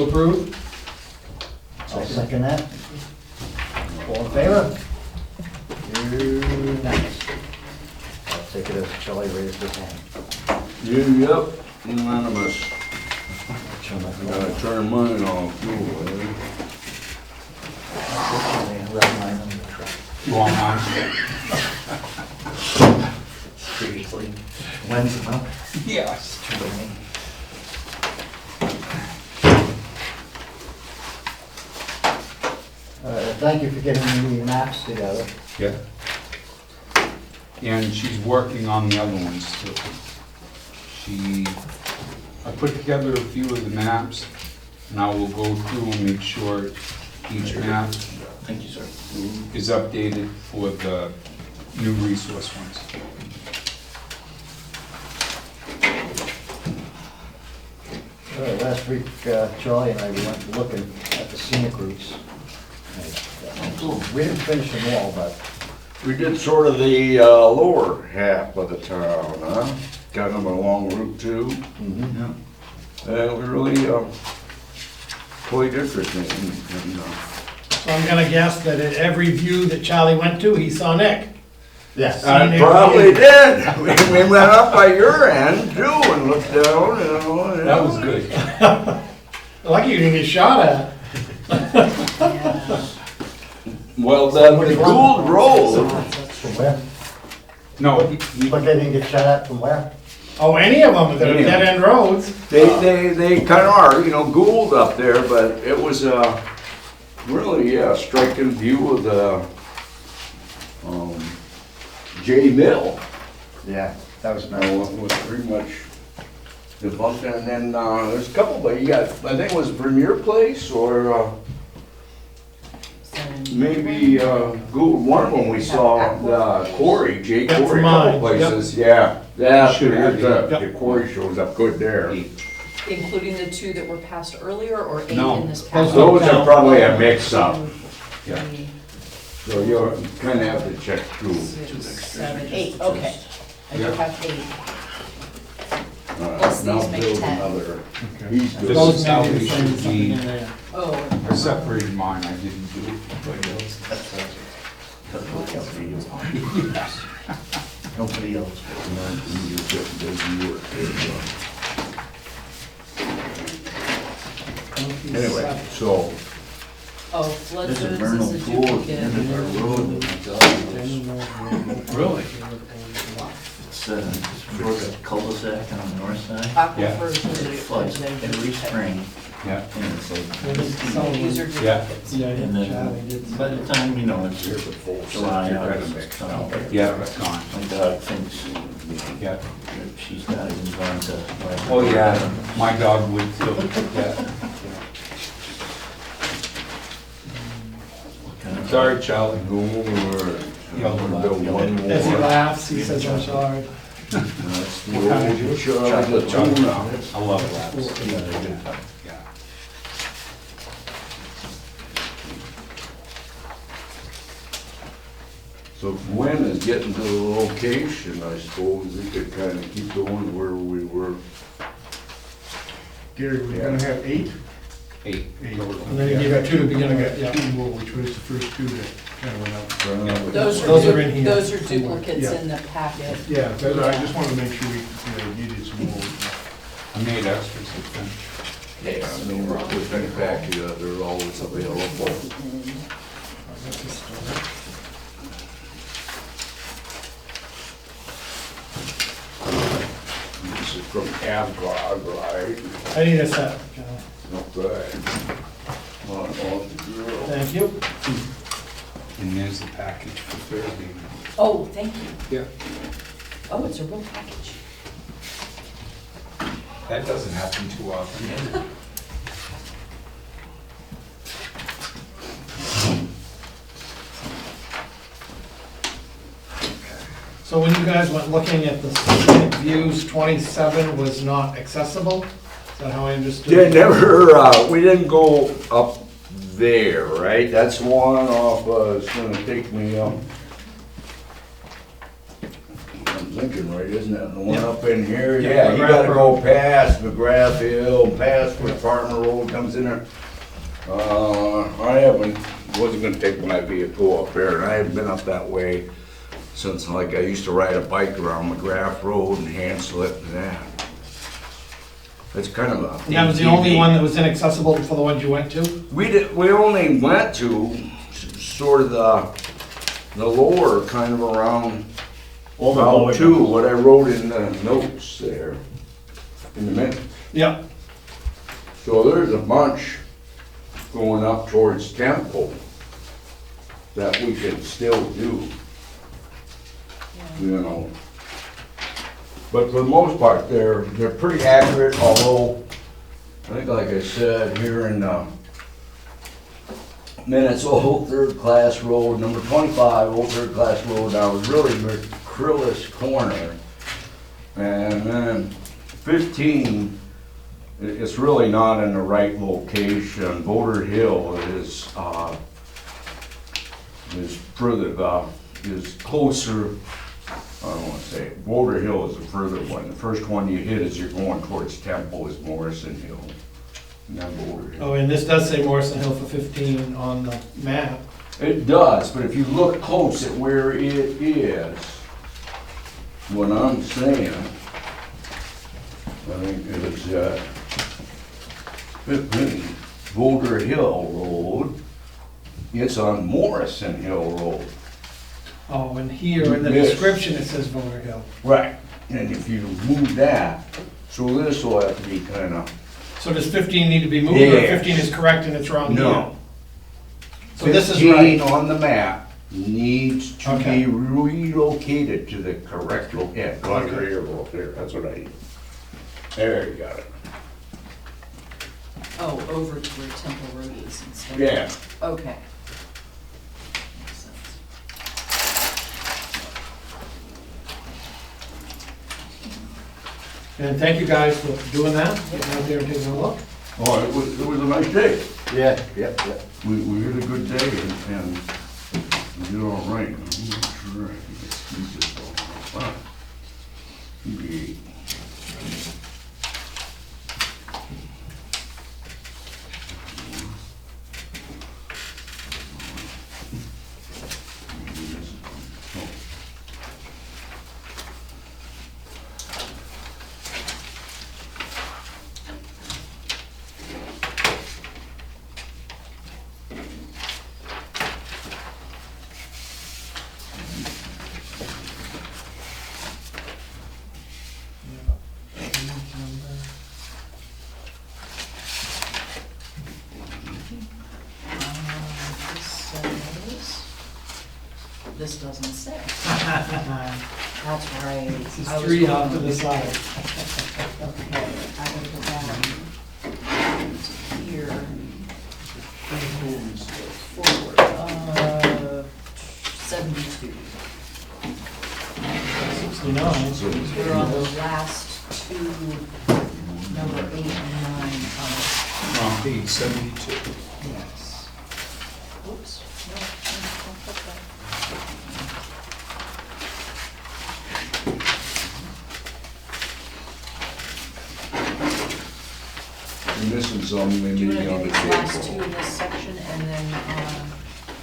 Approved? I'll second that. All in favor? Unanimous. I'll take it as Charlie raised his hand. Yep, unanimous. Gotta turn mine off, too, eh? Left mine on the truck. You want mine? Seriously. When's it up? Yes. Thank you for getting the maps together. Yeah. And she's working on the other ones too. I put together a few of the maps, and I will go through and make sure each map Thank you, sir. is updated for the new resource ones. Last week, Charlie and I, we went looking at the scenic routes. We didn't finish them all, but We did sort of the lower half of the town, huh? Kind of along Route 2. mhm. And it was really quite interesting. And, So I'm gonna guess that at every view that Charlie went to, he saw Nick. Yes. I probably did. We went up by your end too and looked down, you know. and- That was good. Lucky you didn't get shot at. Well, the Gould Road, From where? No, But they didn't get shot at from where? Oh, any of them, they're dead end roads. they kind of are, you know, Gould up there, but it was really, yeah, striking view of the J Mill. Yeah, that was It nice. was pretty much debunked, and then there's a couple, but you got, I think it was Premier Place or maybe Gould, one of them we saw, the quarry, J That's Quarry, a couple mine, yep. places, yeah. Yeah, Should have the eight. quarry shows up good there. Including the two that were passed earlier, or 8 No. in this package? Those are probably a mix-up, Yeah. so you kind of have to check through. 6, 7, 8, okay. I do Yeah. have 8. Plus these make 10. Another, he's This good. Those is may how be we the same, should something be. in there. Oh, I separated mine, I didn't do it. Nobody else. Anyway, so, oh, flood There's a zones vernal is a pool at the duplicate. end of our road. Really? It's for the cul-de-sac on the north side. Aquifers It are floods the- every spring, Yeah, and it's like, These are yeah, duplicates. Yeah, and then by the time, you know, it's here's a full July, set, you gotta August, mix so up. yeah, that's gone, my dog thinks yeah. that she's not even going to. Oh, yeah, my dog would too, yeah. Sorry, Charlie. Go over, Yeah, I'm gonna build one more. As he laughs, he says, I'm sorry. That's the old Charlie Tuna. I love labs. Yeah. So if Gwen is getting to the location, I suppose we could kind of keep going where we were. Gary, we're gonna have 8? 8. And then you got 2 to begin with, yeah. 2 more, which was the first 2 that kind of went up. Those Those are, are in here. those are duplicates Yeah. in the packet. Yeah, but I just wanted to make sure we needed some more. I made extras of them. Yeah, I mean, we're putting back, they're always available. This is from Avgog, right? I need a set, John. Okay. On the grill. Thank you. And there's the package for Thursday. Oh, thank you. Yeah. Oh, it's a real package. That doesn't happen too often. So when you guys went looking at the scenic views, 27 was not accessible? Is that how I understood Yeah, it? never, we didn't go up there, right? That's one off, it's gonna take me up. Lincoln, right, isn't it? The one Yeah. up in here, Yeah, yeah, you McGrath gotta go Road. past McGrath Hill, past where Farmer Road comes in there. Wasn't gonna take my vehicle up there, and I haven't been up that way since, like, I used to ride a bike around McGrath Road and Hansel it and that. It's kind of a. That was the only one that was inaccessible for the ones you went to? We only went to sort of the lower, kind of around All the Route lower 2, ones. what I wrote in the notes there, in the minute. Yeah. So there's a bunch going up towards Temple that we could still do, you know. But for the most part, they're pretty accurate, although, I think like I said, here in minutes, Old Third Class Road, number 25, Old Third Class Road, now is really McCrillis Corner. And then 15, it's really not in the right location. Boulder Hill is further, is closer. I don't want to say it. Boulder Hill is the further one. The first one you hit as you're going towards Temple is Morrison Hill, and then Boulder Hill. Oh, and this does say Morrison Hill for 15 on the map. It does, but if you look close at where it is, what I'm saying, I think it's 15 Boulder Hill Road. It's on Morrison Hill Road. Oh, and here in the Yes. description, it says Boulder Hill. Right. And if you move that, so this will have to be kind of, So does 15 need to be moved, or Yes. 15 is correct and it's wrong here? no. So this is 15 right. on the map needs to Okay. be relocated to the correct location. Go Okay. here, go up there, that's what I need. There, you got it. Oh, over to where Temple Road is instead. Yeah. Okay. Makes sense. And thank you guys for doing that, getting out there and taking a look. Oh, it was a nice day. Yeah, yeah. We had a good day and we did all right. I'm not sure I can excuse this all. Wow. Yeah. This doesn't say. That's right. This is I was 3 off to wrong. the side. Okay, I gotta go down to here. Forward, 72. 69. We're on the last two, number 8 and 9 on it. On page 72. Yes. Oops, no, don't put that. And this is on Do you maybe wanna on do the these last two table. in this section and then,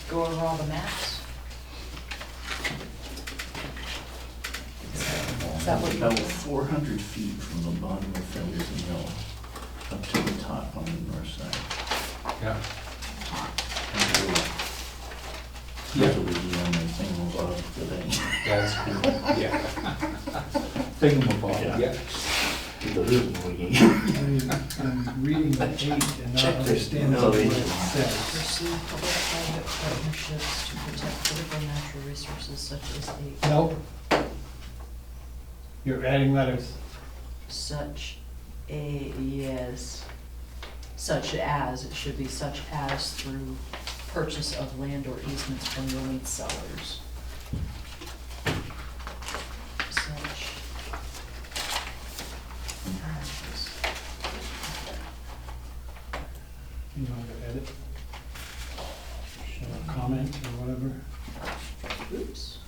go over all the maps? Is that what you About do? 400 feet from the bottom of Featherston Hill up to the top on the north side. Yeah. Those will be the only thing above today. That's cool. Yeah. Thingamabob. Yeah. There is no way. I'm reading the 8 and not Check this. understanding No, what they- it says. Pursue public-private partnerships to protect critical natural resources such as Nope. You're adding letters. such as, it should be such as through purchase of land or easements from willing sellers. Such as. You want to edit? Show a comment or whatever. Oops.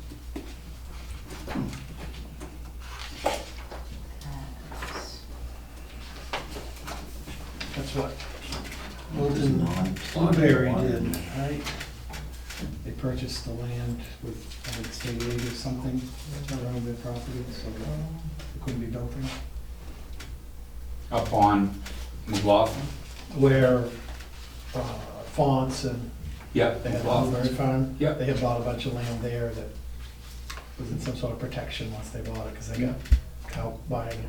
Wilton Blueberry did, non-plotted. right? They purchased the land with, I think, state aid or something around their property, so it couldn't be built there. Up on McLaughlin? Where Fonts and Yep. they had a blueberry farm. Yep. They had bought a bunch of land there that was in some sort of protection once they bought it, because they got cow buying it.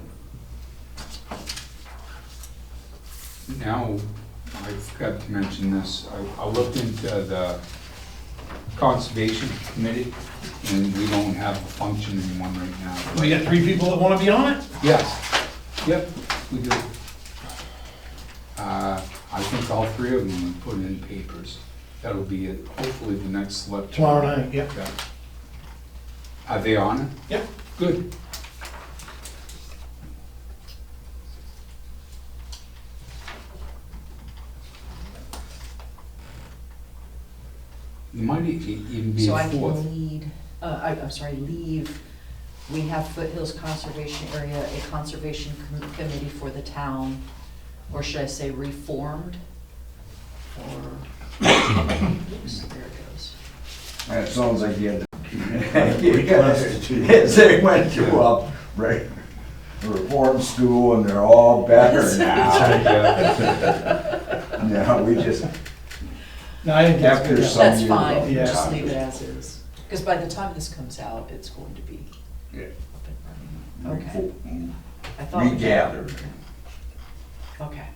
Now, I forgot to mention this, I looked into the Conservation Committee, and we don't have a functioning one right now. We got 3 people that wanna be on it? Yes, yep, we do. I think all 3 of them will put in papers. That'll be it, hopefully the next select. Tomorrow night, yep. Yeah. Are they on it? Yep. Good. It might even be So a I fourth. can leave, we have Foothills Conservation Area, a conservation committee for the town, or should I say reformed? Or, oops, there it goes. That sounds like you had to. Reconstitute. Yes, they went to a reform school and they're all better now. Yeah, we just, No, I think that's After good. some- That's years fine, of Yeah. just leave it time. as is, because by the time this comes out, it's going to be Yeah. up and running. Okay. I thought. Regathered. Okay.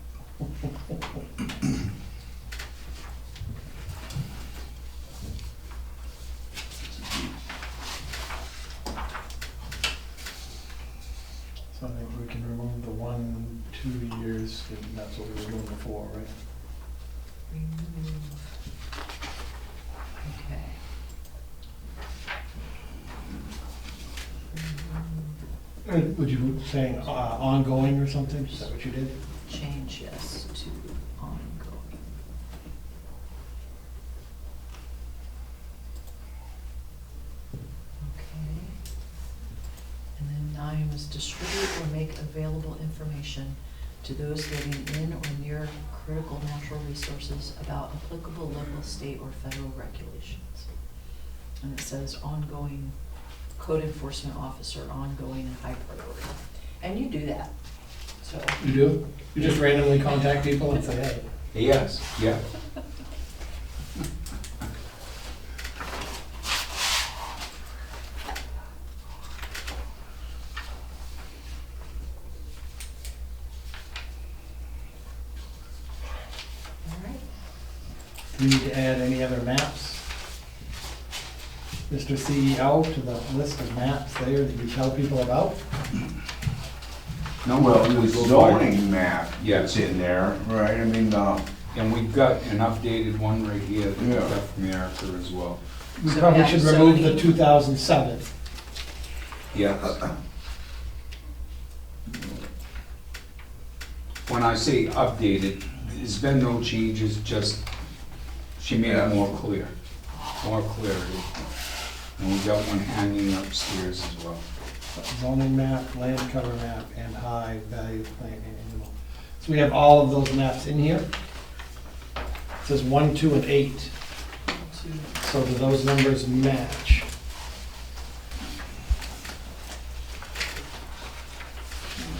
So I think we can remove the 1, 2 years, and that's what we were doing before, right? Remove. Okay. Would you saying ongoing or something? Is that what you did? Change yes to ongoing. Okay. And then 9 was distribute or make available information to those living in or near critical natural resources about applicable local, state, or federal regulations. And it says ongoing, code enforcement officer, ongoing and high priority. And you do that, so. You do? You just randomly contact people and say, hey, Yes, yeah. All right. do you need to add any other maps? Mr. CEO, to the list of maps there that you tell people about? No, well, we the go by- zoning map Yes. that's in there, right, I mean, And we've got an updated one right here that we Yeah. got from Erica as well. We So probably add should remove the zoning. 2007. Yes. When I say updated, there's been no changes, just she made it more clear, more clarity. And we got one hanging upstairs as well. Zoning map, land cover map, and high value plant and animal. So we have all of those maps in here. It says 1, 2, and 8. So do those numbers match?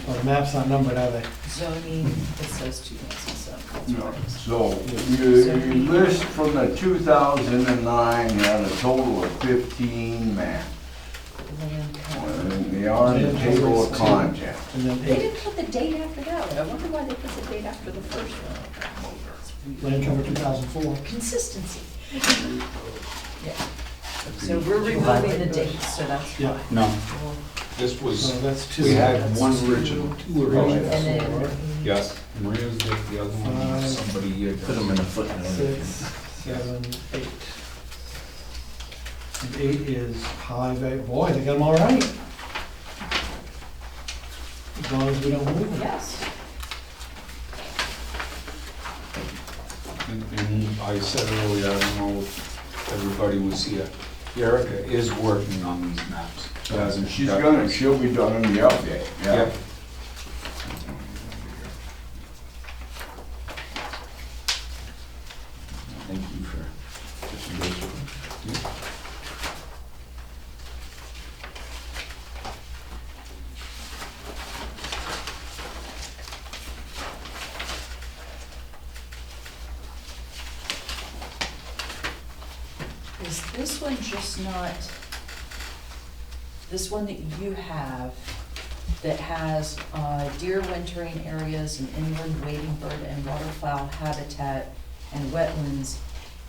Well, the map's not numbered, are they? Zoning, it says 2007. That's no, what it is. so you list from the 2009, you had a total of 15 maps. Land cover. And they are in the table of contents. And then They 8. didn't put the date after that one. I wonder why they put the date after the first one. It's weird. Land cover 2004. Consistency. Yeah. So we're removing the dates, so that's Yeah. fine. No, Well, this was, So that's 2. we had That's one two. original, 2 Three. originals. And then. Yes, Maria's got the other one, Five. somebody here. Put them in a footnote. 6, 7, 8. And 8 is high value. Boy, they got them all right. As long as we don't move them. Yes. And I said earlier, I don't know if everybody was here, Erica is working on these maps. She hasn't- She'll be done in the update, yeah. Yep. Thank you for touching base with me. Is this one just not, this one that you have that has deer wintering areas and inland wading bird and waterfowl habitat and wetlands,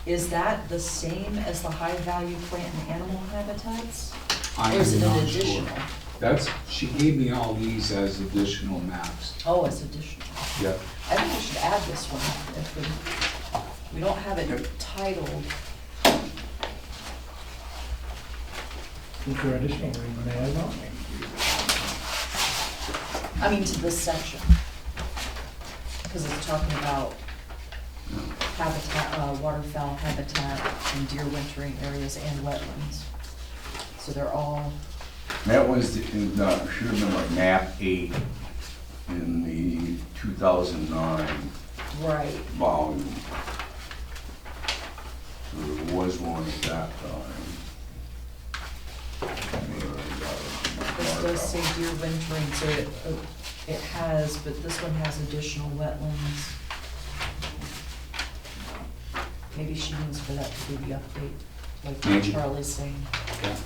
is that the same as the high-value plant and animal habitats? I Or is am it an not sure. additional? That's, she gave me all these as additional maps. Oh, it's additional. Yep. I think we should add this one if we don't have it titled. If they're additional, we may add on. I mean, to this section. Because it's talking about habitat, waterfowl habitat and deer wintering areas and wetlands. So they're all, That was, should have been like map 8 in the 2009 right. volume. So there was one at that time. This does say deer wintering, so it has, but this one has additional wetlands. Maybe she means for that to be the update, like what Maybe. Charlie's saying. Yeah.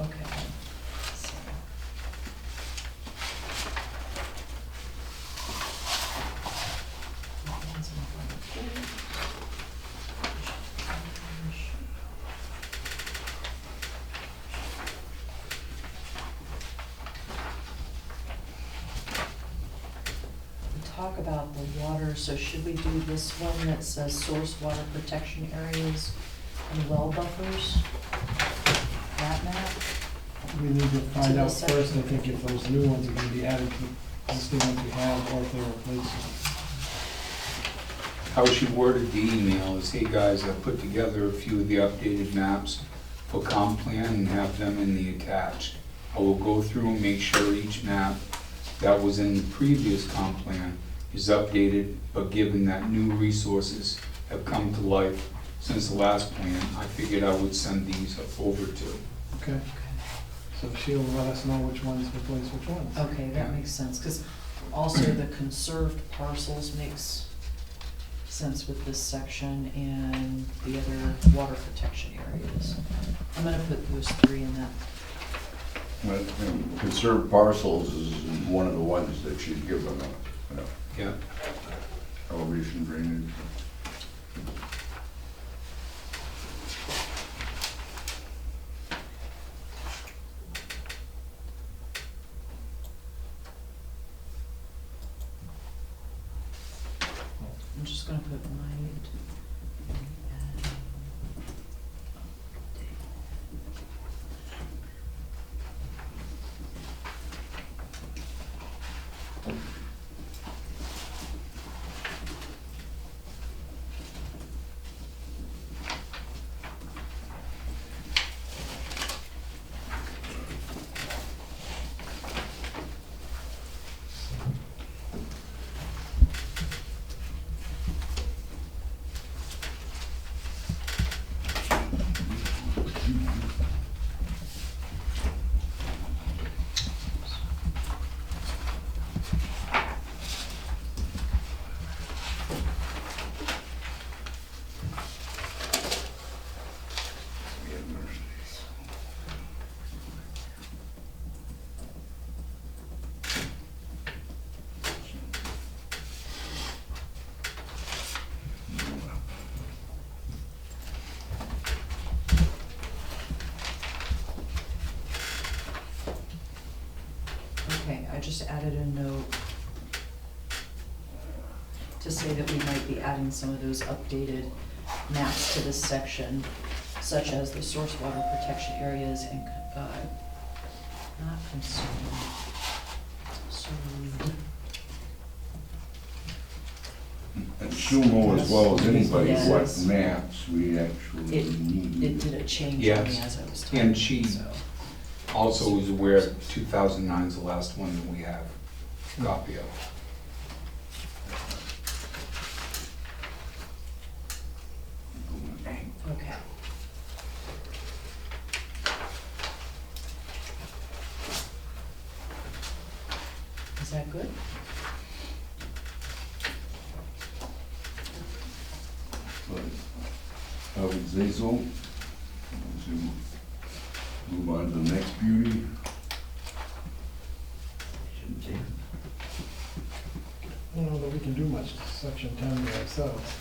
Okay. So, wetlands and wetlands. We talk about the water, so should we do this one that says source water protection areas and well buffers? That map? We need to find To out the section. first, I think, if those new ones are gonna be added to the existing ones we have, or if they're replacing. How she worded the email is, hey guys, I put together a few of the updated maps for comp plan and have them in the attached. I will go through and make sure each map that was in the previous comp plan is updated, but given that new resources have come to life since the last plan, I figured I would send these over to. Okay, so she'll let us know which ones replace which ones. Okay, that makes sense, because also the conserved parcels makes sense with this section and the other water protection areas. I'm gonna put those 3 in that. But, conserved parcels is one of the ones that she's given us, Yeah. elevation drainage. I'm just gonna put might. Okay, I just added a note to say that we might be adding some of those updated maps to this section, such as the source water protection areas and, not consumed, served. And she'll know as well as anybody what Yes. maps we actually need. It did a change on me Yes. as I was talking. And she so. also was aware that 2009 is the last one that we have a copy of. Is that good? But I would say so. So, move on to the next beauty. I don't know that we can do much to section 10 by ourselves.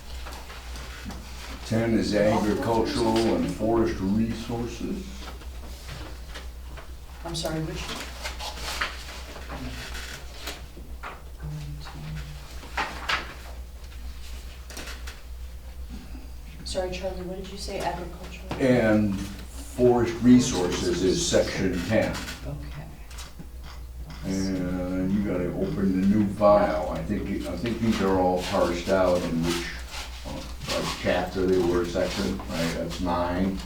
10 is agricultural and forest resources. I'm sorry, which? Sorry, Charlie, what did you say, agricultural? And forest resources is section 10. Okay. And you gotta open the new file. I think these are all parsed out in which chapter they were, section, right? That's 9.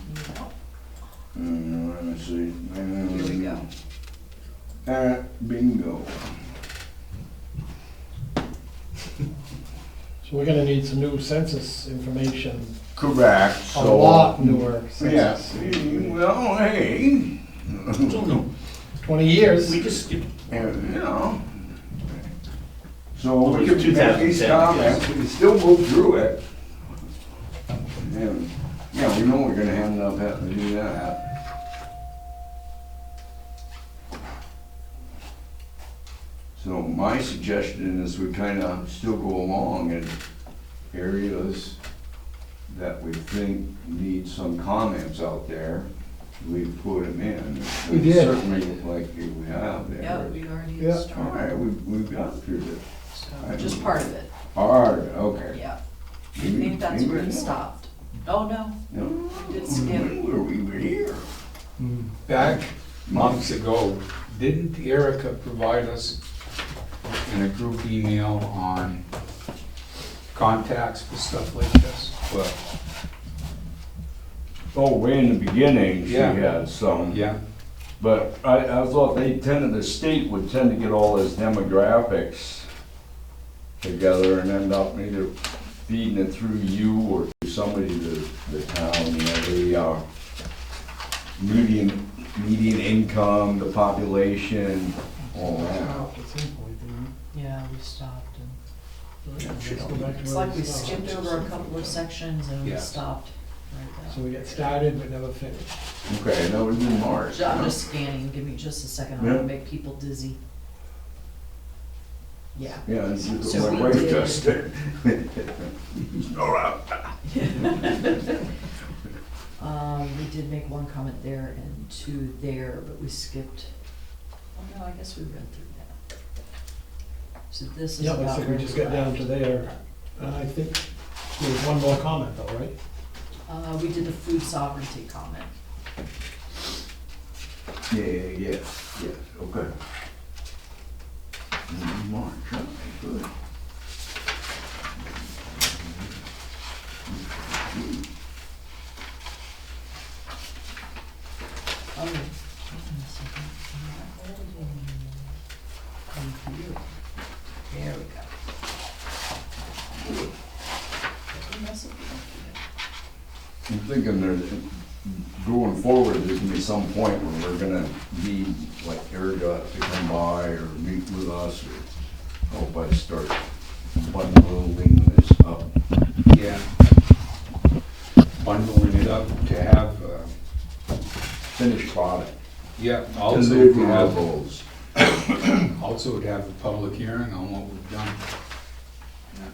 Let me see. Here we go. Bingo. So we're gonna need some new census information, Correct, a so. lot newer Yeah, census. well, hey. 20 years. We just skipped. And, you know. So Well, we it can was make 2010, these comments, we can still move through it. And, yeah, we know we're gonna end up having to do that. So my suggestion is we kinda still go along in areas that we think need some comments out there. We put them in. We did. Certainly like we have there. Yeah, we already Yeah. All started, right, we've got through this. so just part of it, Hard, okay. yeah. I think that's where it stopped. Oh, no, No, Did skip. when were we here? Back months ago, didn't Erica provide us in a group email on contacts for stuff like this? Well, Oh, way in the beginning, she Yeah. had some. yeah, But I thought the state would tend to get all his demographics together and end up either feeding it through you or through somebody to the town, you know, the median income, the population, all that. Stopped at some point, didn't yeah, we stopped and, we? Let's go back to it's where like we stopped. skipped over a couple of sections and we Yeah. stopped right So there. we get started but never finished. Okay, that was in March. I'm huh? just scanning, give me just a second, I'm Yeah. gonna make people dizzy. Yeah. Yeah, this is So what we my wife did- just did. All right. We did make one comment there and 2 there, but we skipped, oh no, I guess we read through that. So this is Yeah, about looks like we where just we're got down at. to there. I think there was one more comment though, right? We did the food sovereignty comment. Yeah, okay. In March, okay, good. Oh, wait a second. I'm not editing. Review. There we go. Did we mess up the I'm thinking there's, going forward, there's gonna be some point where we're gonna need, like, Erica to come by or meet with us or help us start bundling this up. yeah. Bundling it up to have, Finished product. yeah, also to have, Deliverables. also to have a public hearing on what we've done. Yeah.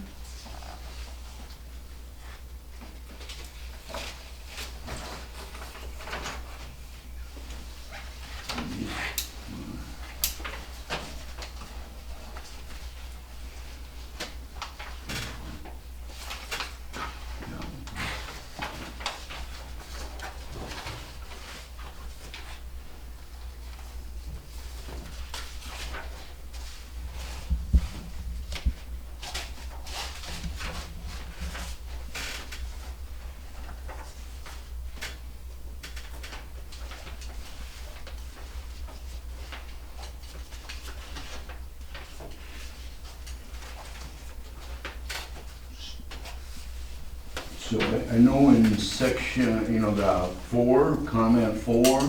So I know in section, you know, the 4, comment 4,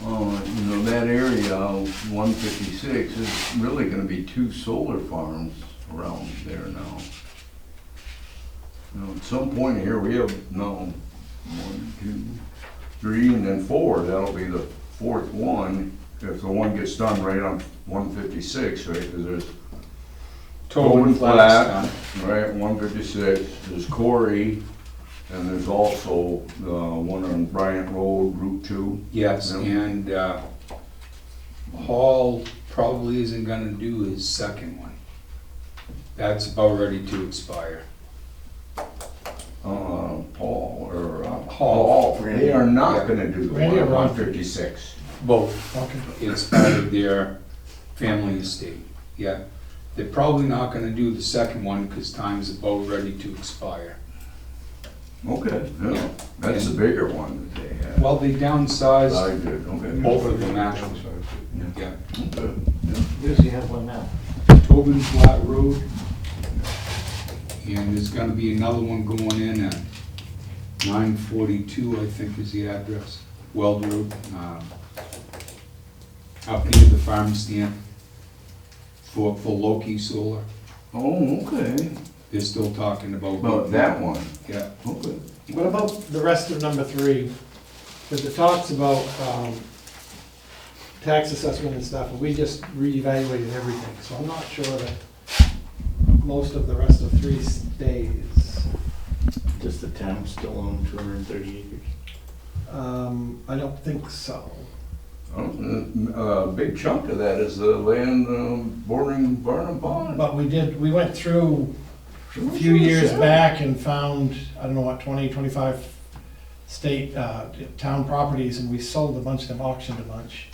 you know, that area really, 156, is really gonna be 2 solar farms around there now. At some point here, we have, 1, 2, 3, and then 4, that'll be the 4th one, if the one gets done right on 156, right, because there's Tobin Flats, right, 156, there's Corey, and there's also the one on Bryant Road, Route 2. yes, Yeah. and Hall probably isn't gonna do his second one. That's about ready to expire. Paul, or Hall. Hall, they are not Yeah. gonna do the Randy one or on Ron? 156. Both. Okay. It's part of their family estate, yeah. They're probably not gonna do the second one, because time's about ready to expire. Okay, yeah, Yeah. that's the bigger one that they have. Well, they downsized I did, okay. both of them actually, yeah. Okay. Where's you have one now? Tobin Flat Road. And there's gonna be another one going in at 942, I think is the address, Weld Road, up near the farm stand for Loki Solar. Oh, okay, They're still talking about. about that one, Yeah, okay. What about the rest of number 3? Because it talks about tax assessment and stuff, and we just reevaluated everything, so I'm not sure that most of the rest of 3 stays. Does the town still own 230 acres? I don't think so. A big chunk of that is the land bordering Barnum Pond. But we went through a few years back and found, I don't know what, 20, 25 state, town properties, and we sold a bunch of them, auctioned a bunch.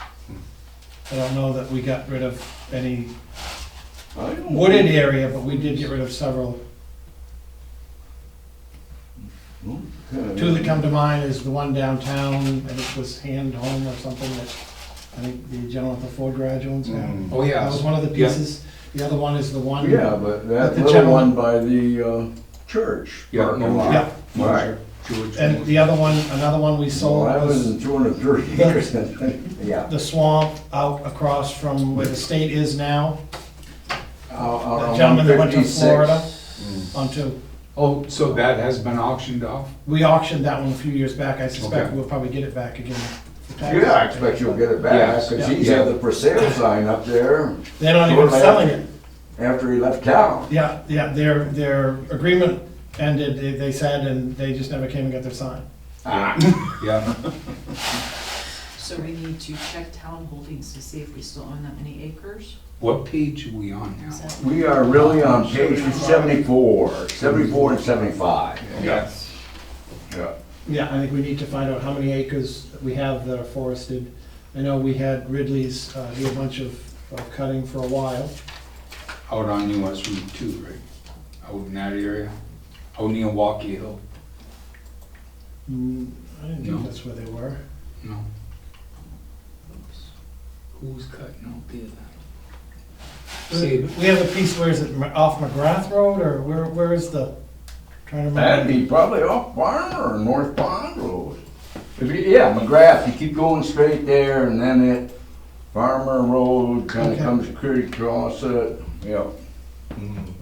I don't know that we got rid of any I don't wooded area, but we did get rid of several. Okay. Two that come to mind is the one downtown, and it was Hand Home or something that I think the gentleman at the Ford garage owns now. oh yeah. That was one of the Yeah. pieces. The other one is the one. Yeah, but that the little gentleman- one by the church. Yeah, parking lot. Yeah. Right. George. And the other one, another one we sold Well, that was was in 230 acres. Yeah. the swamp out across from where the state is now. Out The on gentleman that went to 156. Florida onto, Oh, so that has been auctioned off? we auctioned that one a few years back. I suspect Okay. we'll probably get it back again. for tax. Yeah, I expect you'll get it back, Yes. because Yeah. he's had the for sale sign up there They're not even Shortly selling it. after he left town. Yeah, their agreement ended, they said, and they just never came and got their sign. Yeah, So we need to check town holdings to see if we still own that many acres. what page are we on Is now? that- We are really on page 74 and 75. Yes. Yeah. Yeah, I think we need to find out how many acres we have that are forested. I know we had Ridley's, do a bunch of cutting for a while. Out on US Route 2, right? Out in that area? Out near Walkie Hill? I didn't No. think that's where they were. No. Who's cutting out there then? See, We have a piece, where is it, off McGrath Road, or where is the, trying to That'd remember? be probably off Farmer or North Pond Road. Yeah, McGrath, you keep going straight there, and then it, Farmer Road, kinda Okay. comes across it, yeah.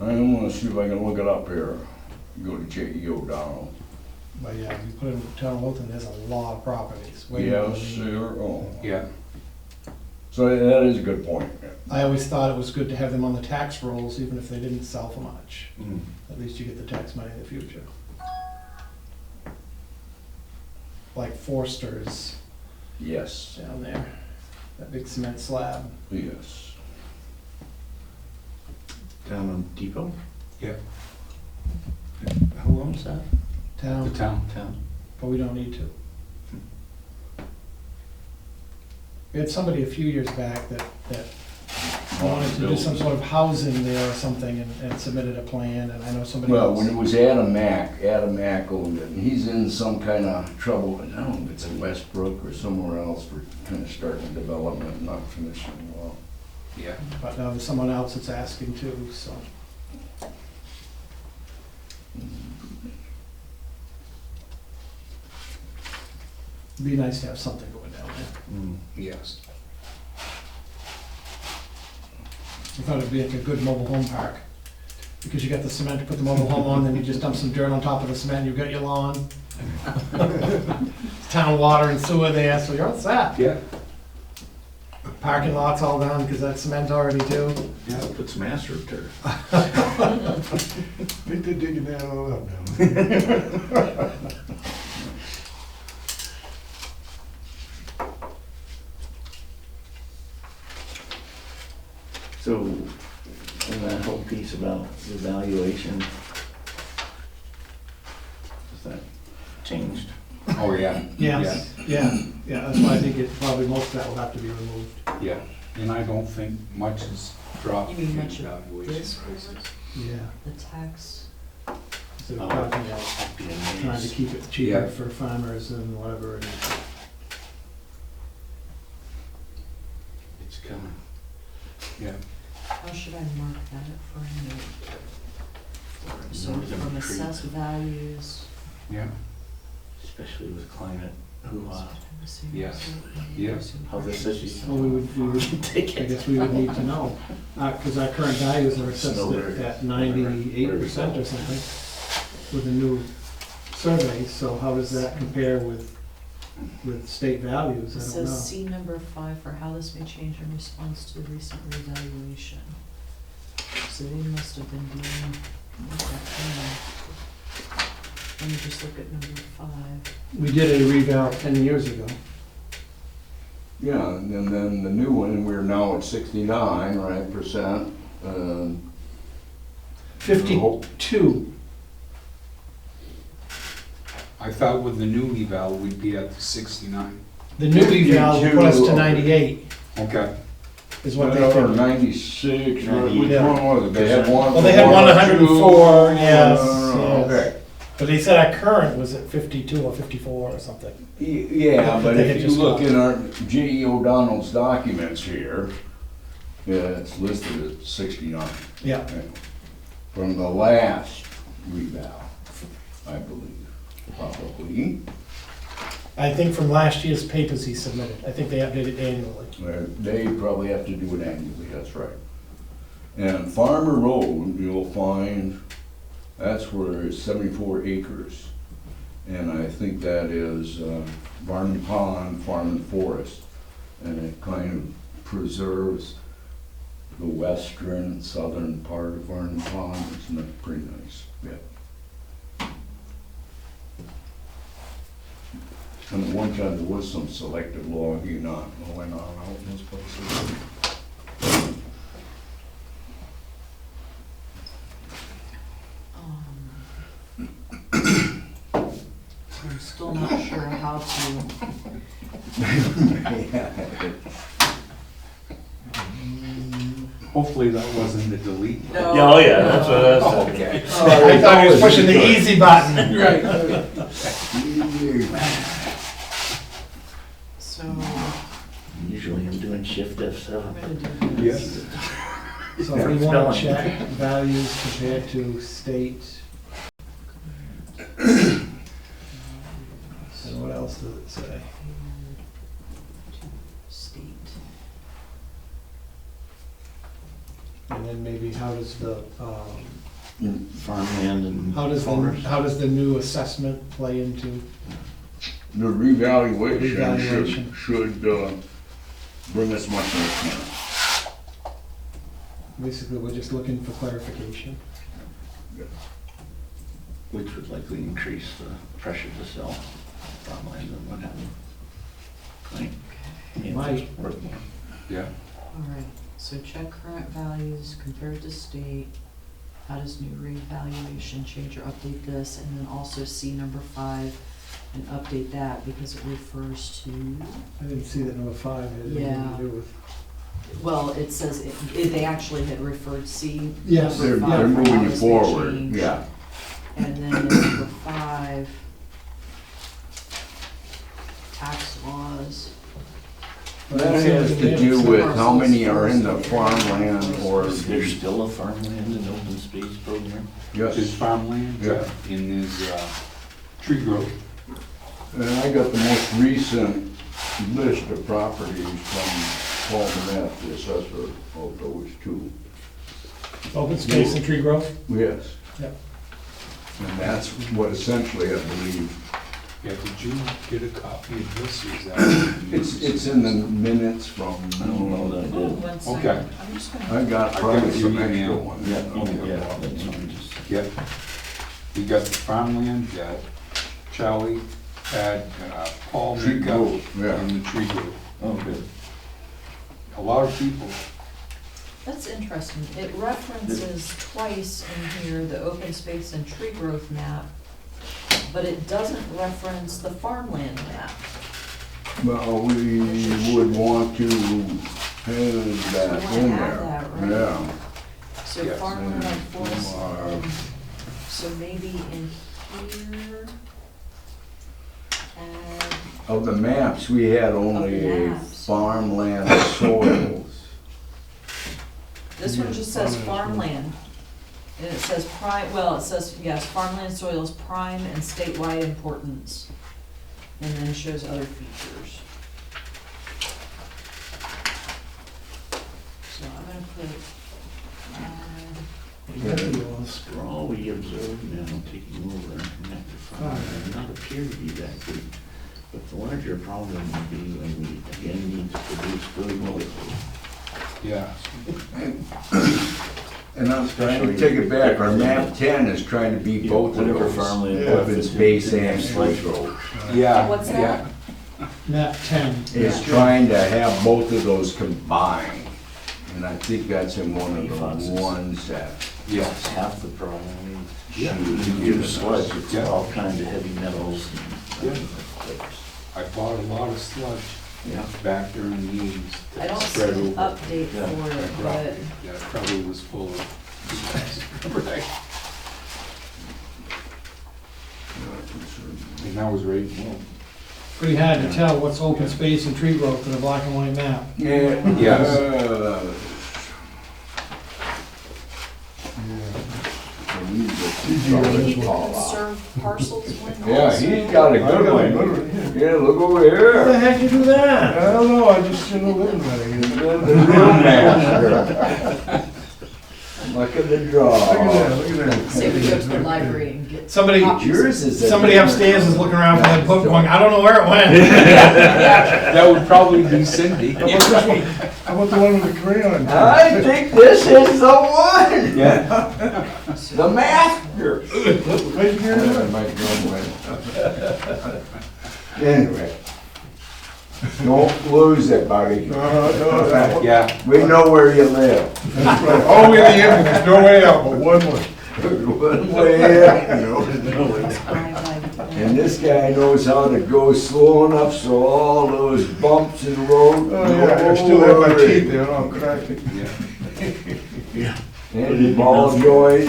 I'm gonna see if I can look it up here. Go to J.E. O'Donnell. But yeah, you put in town of Wilton, there's a lot of properties. way more Yes, than we need. sir, oh. Yeah, So that is a good point. I always thought it was good to have them on the tax rolls, even if they didn't sell for much. Mm. At least you get the tax money in the future. Like Forster's Yes, down there, that big cement slab. yes. Down on Depot? yeah, Who owns that? the Town, town. Town. but we don't need to. We had somebody a few years back that wanted to do some sort of housing there or something and submitted a plan, and I know somebody Well, else. when it was Adam Mack owned it, and he's in some kind of trouble, I don't know if it's in Westbrook or somewhere else for kind of starting development, not finishing well. Yeah, But now there's someone else that's asking too, so. It'd be nice to have something going down there. yes. I thought it'd be like a good mobile home park. Because you got the cement to put the mobile home on, then you just dump some dirt on top of the cement, you've got your lawn. Town water and sewer there, so you're all set. Yeah. Parking lot's all done, because that cement's already too. Yeah, put some astroturf. Think they're digging that all up now. So, and that whole piece about the valuation, is that changed? Oh, yeah. Yes, yeah, that's why I think it, probably most of that will have to be removed. Yeah, and I don't think much has dropped. You mean in much of valuation. this, or Yeah. the tax? So we're talking about I'd be trying to amazed. keep it cheaper Yeah. for farmers and whatever, and It's coming. Yeah, How should I mark that for a note? So Northern from trees, assessed values. yeah, especially with climate, Yes. Yes. how this is. well, we would, Take I it. guess we would need to know. Because our current values are assessed Snowbird. at 98% or something with the new survey, so how does that compare with state values? It I don't says know. C number 5 for how this may change in response to the recent revaluation. So they must have been doing that. Let me just look at number 5. We did a reval 10 years ago. Yeah, and then the new one, we're now at 69, right, percent. 52. I thought with the new eval, we'd be at the 69. The new eval would put us to 52. 98, Okay, is what they Or figured. 96, which Yeah. one was it? They had one. Well, they had for one 104, 104, yes, Okay. But they said our current was at 52 or 54 or something. Yeah, but They had if you just look got- in our J.E. O'Donnell's documents here, yeah, it's listed at 69. Yeah, From the last reval, I believe, probably. I think from last year's papers he submitted, I think they update it annually. They probably have to do it annually, that's right. And Farmer Road, you'll find, that's where it's 74 acres. And I think that is Varney Pond Farm and Forest. And it kind of preserves the western, southern part of Varney Pond. Isn't that pretty nice? Yeah. And at one time, there was some selective logging going on out in those places. I'm still not sure how to, hopefully that wasn't a delete. no. Oh, yeah, that's what I was thinking. Okay. I thought he was pushing the easy button. Right. So Usually I'm doing shift I'm F7. gonna do this. Yes. So we want to check values compared to state. And what else does it say? State. And then maybe how does the, Farmland and how does farmers. the new assessment play into? The revaluation Revaluation. should bring us much more. Basically, we're just looking for clarification. Which would likely increase the pressure to sell farmland and what have you. Right? Yeah, Might. it's worth more. Yeah, All right, so check current values compared to state. How does new revaluation change or update this? And then also see number 5 and update that because it refers to, I didn't see that number 5 had anything Yeah. to do with. well, it says, they actually had referred C. Yes, number They're, five they're for how moving you this may forward, change. yeah. And then in number 5, tax laws. That has to do with how many are in the farmland or Is there still a farmland and open space program? there's yes. farmland Yeah. in his tree growth. And I got the most recent list of properties from Paul Manette, the assessor of those two. Open space and tree growth? Yes. Yep. And that's what essentially, I believe, Yeah, did you get a copy of this, or is that? it's in the minutes from, I don't know that I Oh, did. one second. Okay. I'm just I gonna, got I probably got your some extra email. ones. Yeah, Okay. yeah, that's fine, just. Yep. We got the farmland, Charlie had Paul Tree make up growth, yeah. on the tree growth. Oh, good. A lot of people, that's interesting. It references twice in here the open space and tree growth map, but it doesn't reference the farmland map. Well, we would want to have that wanna in add there. that, right? Yeah. So Yes. farmland on forest, Or- so maybe in here, add, Of the maps, we had only Of the maps. farmland soils. this one just says farmland. And it says prime, well, it says, yes, farmland soils prime and statewide importance. And then it shows other features. So I'm gonna put, For all we observe now, taking over after fire, may not appear to be that great. But the larger problem would be when we again need to produce food locally. yeah. And I'm trying to take it back, our map 10 is trying to be both of Whatever those. farmland. Open space and Slight tree growth. Yeah. What's yeah. that? Map 10. Is trying to have both of those combined. And I think that's in one of the ones that, Yes. Half the problem. Yeah. You do sludge, it's Yeah. all kinds of heavy metals. Yeah. I bought a lot of sludge Yeah. back during the 80s. I don't see spread an over update Yeah. for my it, but property. Yeah, it probably was full of, right. And that was right, well, Pretty hard to tell what's open space and tree growth in a black and white map. yeah. Yes. do we need to conserve parcels one Yeah, also? he's got a good one. Yeah, look over here. heck you do that? I don't know, I just shouldn't have lived there. The real master. Look at the draw. Look at that, look at that. Say we go to the library and get. Somebody, copies. Yours is a somebody different- upstairs is looking around for that book going, I don't know where it went. that would probably be Cindy. How about this one? How about the one with the crayon? I think this is the one. Yeah. The master. Right here. Anyway. Don't lose it, buddy. No. Yeah. We know where you live. All in the end, there's no way out, but one way. One way in, and this guy knows how to go slow enough so all those bumps in the road. Oh, yeah, I still have my teeth there, and I'll crack it. Yeah. And the ball joint.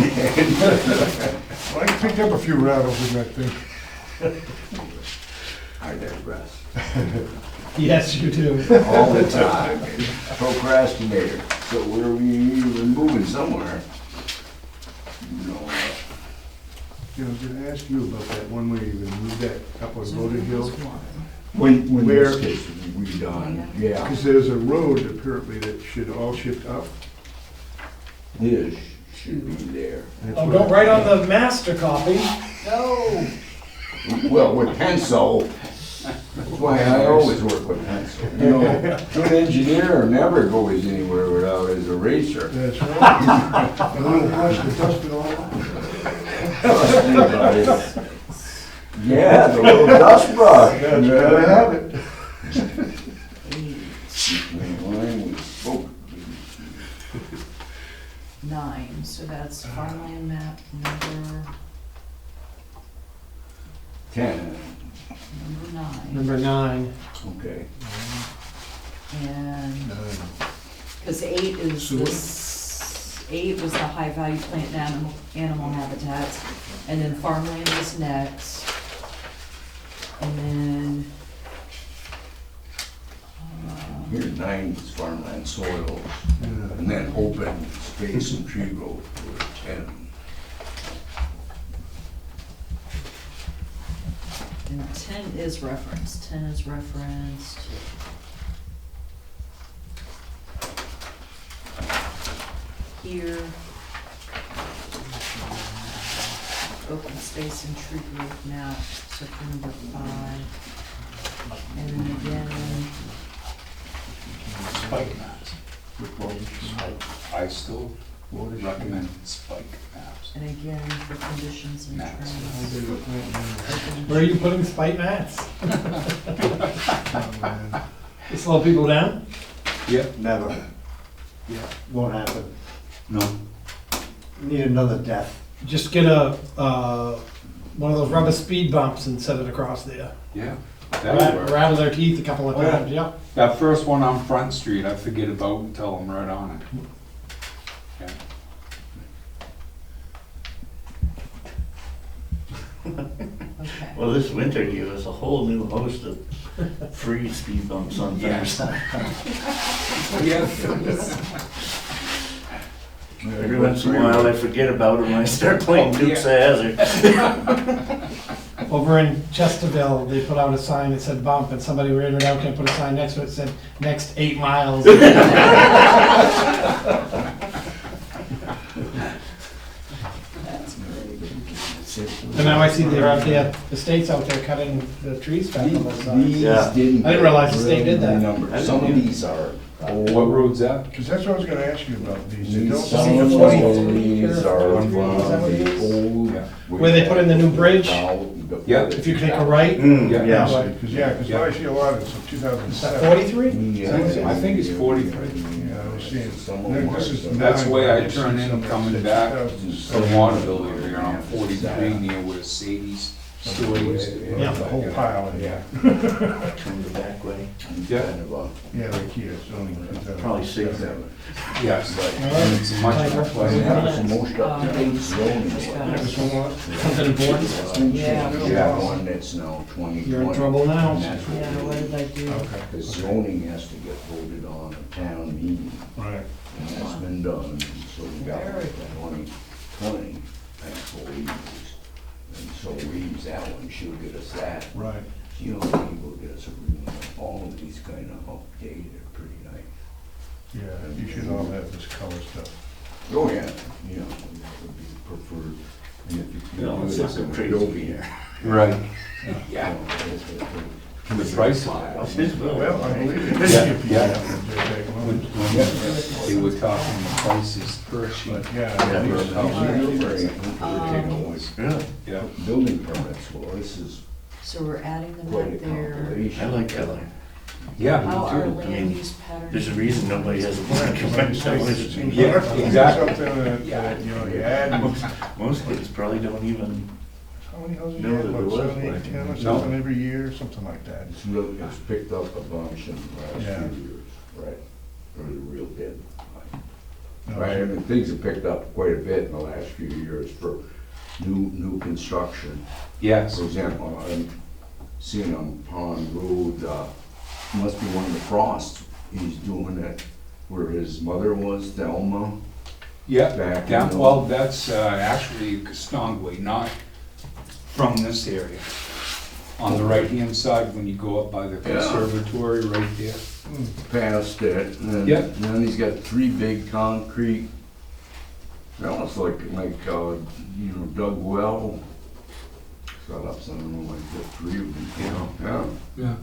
Well, I picked up a few rattles in that thing. I digress. Yes, you do. All the time. Procrastinator. So we're moving somewhere. No. You know, I was gonna ask you about that one where you moved that up on Loaded Hill. When Where- this gets redone, yeah. Because there's a road apparently that should all shift up. This should be there. That's Oh, what don't write on the master copy. No, Well, with pencil, that's why I always work with pencil. You know, good engineer never goes anywhere without his eraser. That's right. A little brush to dust it all off. Trust me, buddy. Yeah, the little dust brush. That's gotta have it. Line we spoke. 9, so that's farmland map number 10, 9. Number 9. okay. And, because 8 is So what- this, 8 was the high-value plant and animal habitats, and then farmland is next. And then, Here's 9 is farmland soils, and then open space and tree growth for 10. and 10 is referenced, 10 is referenced. Here, open space and tree growth map, so for number 5. And then again, Spike maps. I still would recommend spike maps. and again for conditions and Maps. terms. Where are you putting spike mats? Oh, man. To slow people down? Yeah, Never. yeah. Won't happen. No, Need another death. Just get a, one of those rubber speed bumps and set it across there. yeah. That'll work. Rattle their teeth a couple of Oh, yeah. times, yeah. That first one on Front Street, I forget about until I'm right on it. Yeah. Okay. Well, this winter gave us a whole new host of free speed bumps on Thursday. Yeah. Every once in a while, I forget about it when I start playing Dukes of Hazzard. Over in Chesterville, they put out a sign that said bump, and somebody ran it out and put a sign next to it that said, next 8 miles. And now I see they're out there, the state's out there cutting the trees back on those sides. These Yeah. didn't. I didn't realize the state did that. Numbered. Some of these are. What road's that? Because that's what I was gonna ask you about these. They These, don't some seem of to Twenty- these are Is from that what it the is? old. Yeah. Where they put in the new bridge? Yeah. If you take a right, Yeah. Yeah. Because I see a lot of it's from is that 2007. 43? I think it's 43. Yeah, I was seeing, Some of no, them this is are- That's the way I nine, turn in some coming says back 2007. from Waterville area on 43 near where Sadie's store used to be. Yeah. The whole pile in here. Turn the back way. Yeah. Kind of a- Yeah, like here, it's only. Probably safer. Yes, and it's much more pleasant. That was the most up-to-date zoning. This one was? Something important? Yeah. Yeah, one that's now 2020. You're in trouble now. And that's what Yeah, what did I do? Okay. The zoning has to get voted on at town meeting, Right. and that's been done, so we got Very like 2020, actual leaves. And so leaves, that one should get us that. Right. You know, people get us all of these kind of updated, pretty nice. Yeah, you should all have this color stuff. Oh, yeah, you know, that would be preferred. And if you No, do it's it not as so an crazy Adobe, here. Right. you Yeah. know, The price file. Well, I believe it. Yeah, yeah. But When they were talking the prices per sheet. yeah, Yeah. these- Really? Yeah. Building permits, well, this is So we're adding them quite a up there. compilation. I like color. Yeah, How are me too. land use patterns? There's a reason nobody has a plan. Yeah, exactly. Something that, you know, you add, Most kids probably don't even, how many houses you No, had, there about was 7, 8, one. 10 or No. something every year, something like that. It's really, it's picked up a bunch in the Yeah. last few years, right? Or the real bit. No, Right, I mean, things have picked up quite a bit in the last few years for new construction. Yes, For example, I'm seeing on Pond Road, must be one of the Frosts, he's doing it where his mother was, Thelma. yeah, Back down, in the- well, that's actually Castongway, not from this area. On the right-hand side, when you go up by the conservatory, right there. Past it, and Yeah. then he's got 3 big concrete, they almost like, you know, dug well. Set up something like that, 3 of them, you know, yeah. Yeah.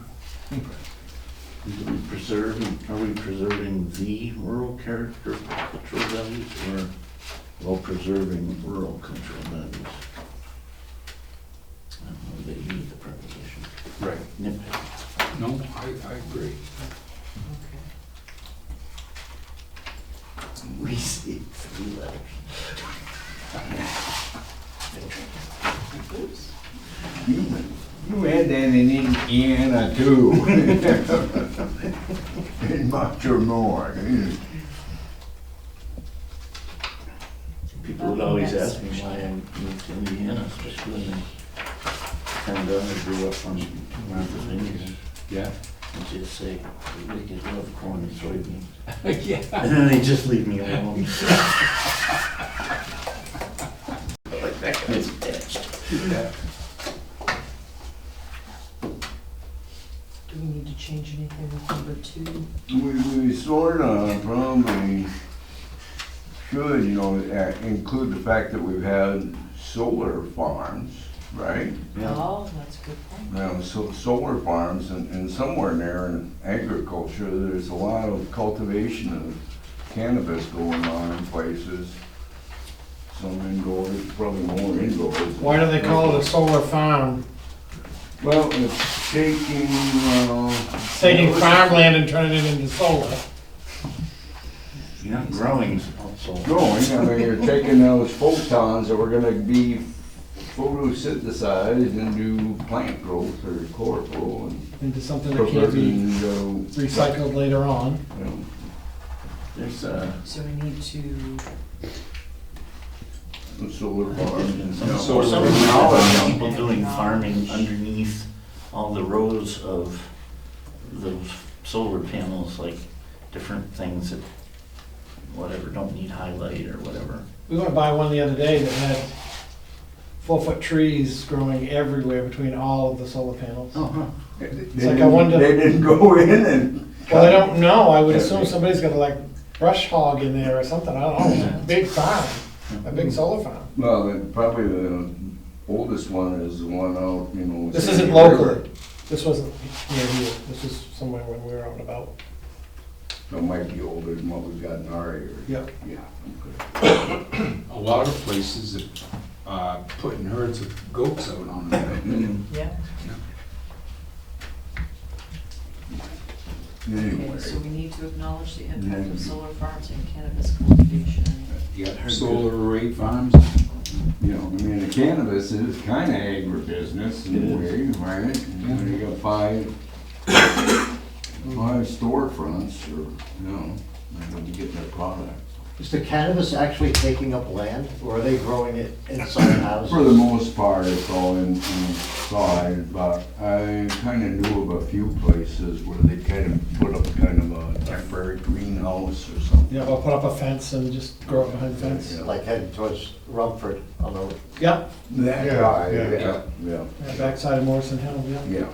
are we preserving the rural character cultural values or while preserving rural cultural values? I don't know, they use the preposition. Right. Nitpick. No, I agree. Okay. Receive 3 letters. Oops. You had that in Indiana too. Much or more. People would always ask me why I moved to Indiana, especially when they found out I grew up on Martha's Vineyard. Yeah. And just say, they just love corn and soybeans. Yeah. And then they just leave me alone. Like that guy's etched. Yeah. Do we need to change anything with number 2? We sort of probably should, you know, include the fact that we've had solar farms, right? Oh, that's a good point. So solar farms and somewhere in there in agriculture, there's a lot of cultivation of cannabis going on in places. Some indoors, probably more indoors. Why do they call it a solar farm? Well, it's taking, It's taking farmland and turning it into solar. You're not growing also. growing, I mean, you're taking those photons that were gonna be photosynthesized into plant growth or chlorophyll and Into something that can't be converting, recycled later on. you know, There's So we need to, solar farms. So some knowledge. people doing farming underneath all the rows of those solar panels, like different things that, whatever, don't need highlight or whatever. We went by one the other day that had 4-foot trees growing everywhere between all of the solar panels. They like I wonder- didn't go in and. Well, I don't know, I would assume somebody's got like brush hog in there or something, I don't know, big farm, a big solar farm. Well, probably the oldest one is the one out, you know. This Sandy isn't River. locally, this wasn't near here, this is somewhere when we were out and about. It might be older than what we've got in our area. Yep. Yeah, okay. A lot of places are putting herds of goats out on them. yeah, Anyway, okay, so we need to acknowledge the impact Yeah. of solar farms and cannabis cultivation. You got solar array farms. you know, I mean, the cannabis is kinda agribusiness in a way, right? You got five storefronts or, you know, and you get their product. Is the cannabis actually taking up land, or are they growing it inside houses? For the most part, it's all inside, but I kinda knew of a few places where they kind of put up kind of a temporary greenhouse or something. Yeah, I'll put up a fence and just grow it behind the fence. Yeah. Like heading towards Rumford on the, Yep, That Yeah, guy, yeah. yeah, yeah, backside of Morrison Hill, yeah. yeah.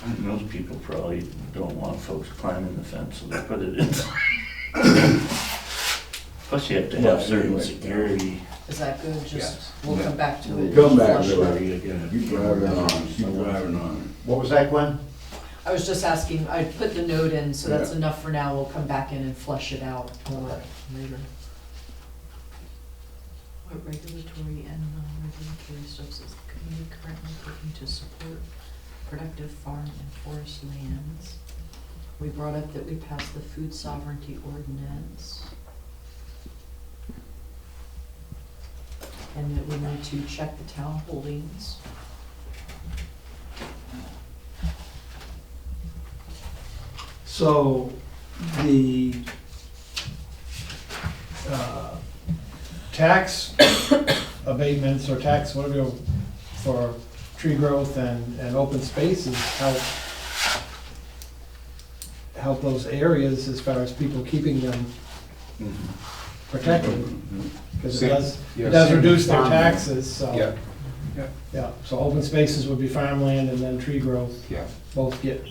And most people probably don't want folks climbing the fence, so they put it inside. Plus you have to have Yeah, certain anyway. security. Is that good? Just, Yes. we'll come back to it. Come back Flush to it. it. Keep driving on, keep driving on. what was that, Gwen? I was just asking, I put the note in, so that's Yeah. enough for now, we'll come back in and flush it out later. What regulatory and non-regulatory steps is the community currently taking to support productive farm and forest lands? We brought up that we passed the food sovereignty ordinance. And that we need to check the town holdings. So the tax abatements or tax, whatever, for tree growth and open spaces help those areas as far as people keeping them protected. Because it Yeah, does same reduce their farmland. taxes, so. Yeah, Yeah, so open spaces would be farmland and then tree growth, yeah. both get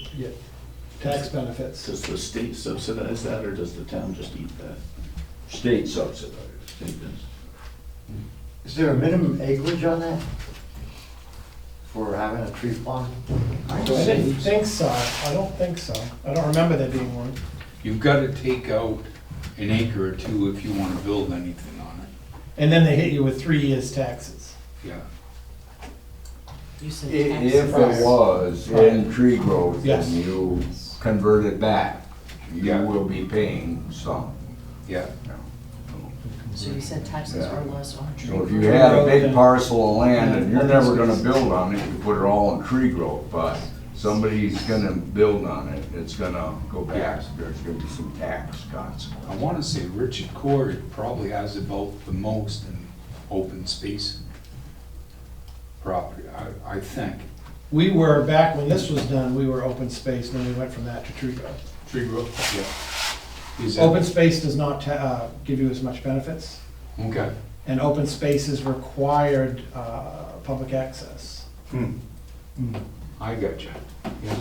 tax benefits. Does the state subsidize that, or does the town just eat that? State subsidized. State does. Is there a minimum acreage on that? For having a tree farm? I didn't think so, I don't think so. I don't remember there being one. You've got to take out an acre or two if you want to build anything on it. And then they hit you with 3 years' taxes. Yeah. You said If taxes. it was in tree growth Yes. and you convert it back, you Yeah. will be paying some. Yeah. So you said taxes Yeah. are less on tree So if you growth. had a growth big and- parcel of land and you're open never gonna space. build on it, you put it all in tree growth, but somebody's gonna build on it, it's gonna go back, there's gonna be some tax cuts. I want to say Richard Court probably has about the most in open space property, I think. We were, back when this was done, we were open space, then we went from that to tree growth. Tree growth, yeah. Is that- Open space does not give you as much benefits, Okay. and open space is required public access. I got you. Yeah.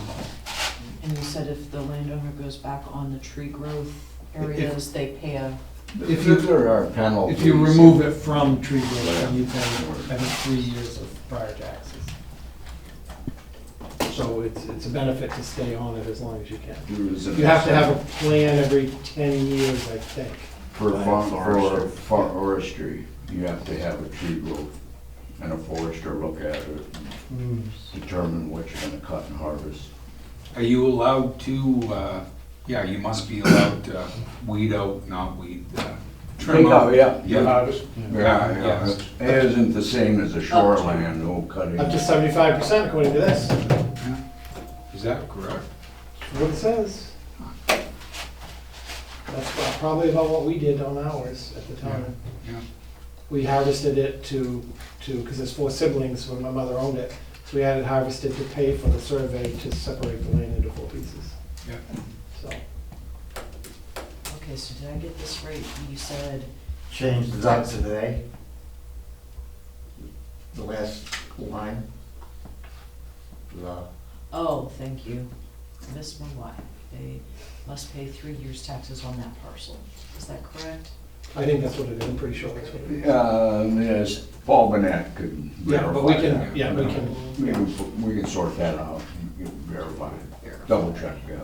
And you said if the landowner goes back on the tree growth areas, they pay a If you- There are penalties. If you remove it from tree growth, then you pay, I think, 3 years of prior taxes. So it's a benefit to stay on it as long as you can. There is an You have to have a plan every 10 years, I think. For By a farm, forester. for forestry, you have to have a tree growth and a forester look at it, determine what you're gonna cut and harvest. Are you allowed to, yeah, you must be allowed to weed out, not weed, trim Take out, out. yeah. Yeah, Yeah, yes. it isn't the same as a shoreland, no cutting. Up to 75% according to this. Is that correct? That's what it says. That's probably about what we did on ours at the time. Yeah. We harvested it because there's 4 siblings when my mother owned it. So we had it harvested to pay for the survey to separate the land into 4 pieces. Yeah. So, Okay, so did I get this right? You said, Change the dot to today. The last line. The, oh, thank you, missed my Y. They must pay 3 years taxes on that parcel. Is that correct? I think that's what it is, I'm pretty sure that's what it is. Yes, Paul Burnett could Yeah, but we verify can, that. yeah, we can, We can sort that out, you can verify it, double check, yeah.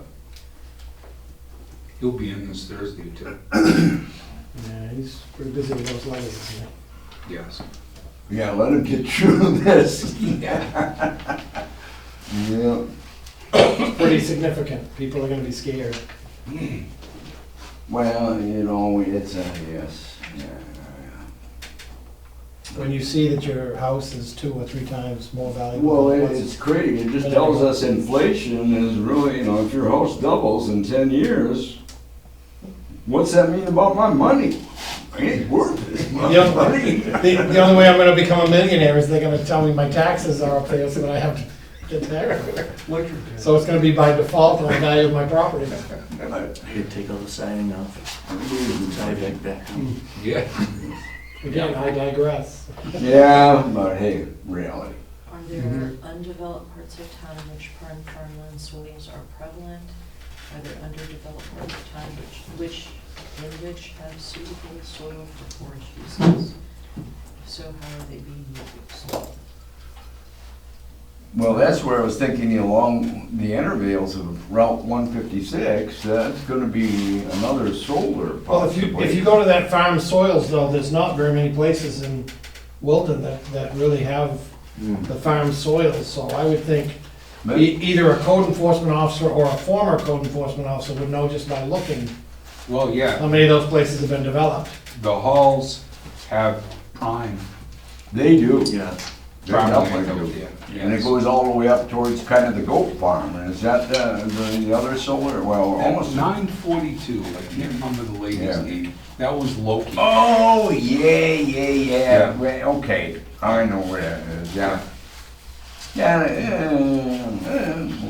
He'll be in this Thursday too. yeah, he's pretty busy with those letters, isn't he? Yes. Yeah, let him get through this. Yeah. Yeah. It's pretty significant, people are gonna be scared. Well, you know, it's a, yes, yeah. When you see that your house is 2 or 3 times more valuable. Well, than it was. it's crazy, it just tells us inflation is really, you know, if your house doubles in 10 years, what's that mean about my money? I ain't worth it, my Yeah. money. The only way I'm gonna become a millionaire is they're gonna tell me my taxes are up there so that I have to get there. So it's gonna be by default on the value of my property. Here, take all the siding off. Siding back on. Yeah. Again, I digress. Yeah, but hey, reality. Are there undeveloped parts of town in which farmland soils are prevalent? Are there underdeveloped parts of town in which have suitable soil for forest uses? If so, how are they being used? Well, that's where I was thinking along the intervales of Route 156, that's gonna be another solar Well, if possibly. you go to that farm soils though, there's not very many places in Wilton that really have the farm soils. So I would think either a code enforcement officer or a former code enforcement officer would know just by looking Well, how yeah, many of those places have been developed. the halls have prime They do. Yeah. They farmland definitely out do. there. And it Yes. goes all the way up towards kind of the goat farm, and is that the other solar, well, almost. 942, I can't remember the lady's Yeah. name. That was Loki. Oh, yeah. Yeah. Well, okay, I know where that is, yeah. Yeah,